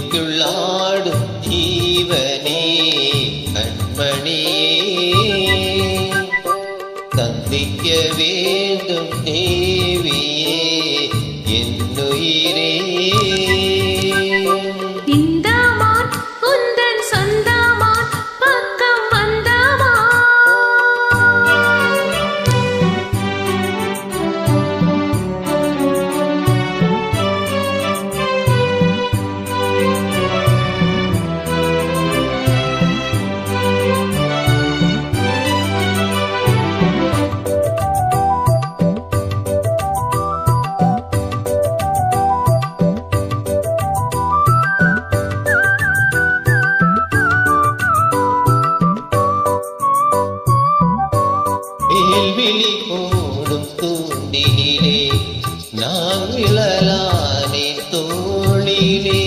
சிந்தைக்குள்ளாடும் ஜீவனே கண்மணியே சந்திக்க வேண்டும் தேவியே என்னுயிரே விழி போடும் தூண்டிலே நான் விழலானே தோளிலே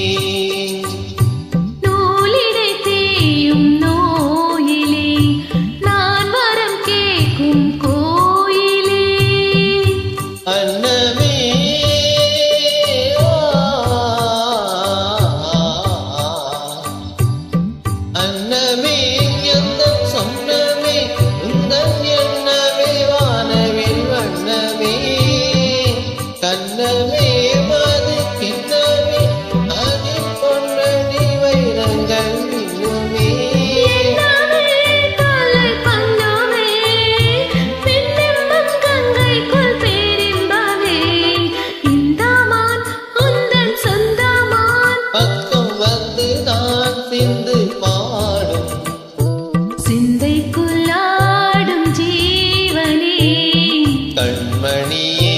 நூலிடை தேயும் நோயிலே நான் வரம் கேட்கும் கோயிலே அன்னமே அன்னமே எந்த சொன்னமே உந்தன் கண்ணமே மது கிண்ணமே அதி பொன்னடி வைரங்கள் இன்னுமே காலை பங்கமே பின்னெம்பம் கங்கைக்குள் பேரின்பமே இந்தாமான் உந்தன் சொந்தமான் பக்கம் வந்து தான் சிந்து பாடும் சிந்தைக்குள்ளாடும் ஜீவனே கண்மணியே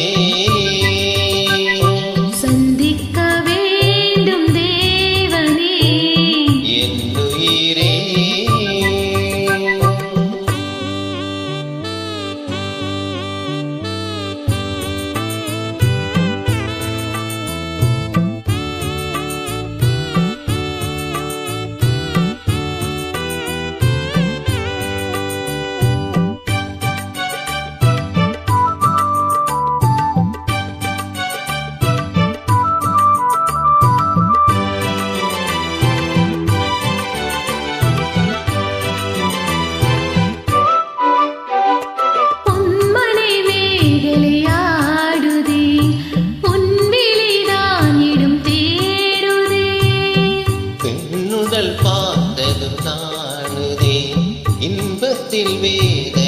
பார்த்ததும் நானுதே இன்பத்தில் வேத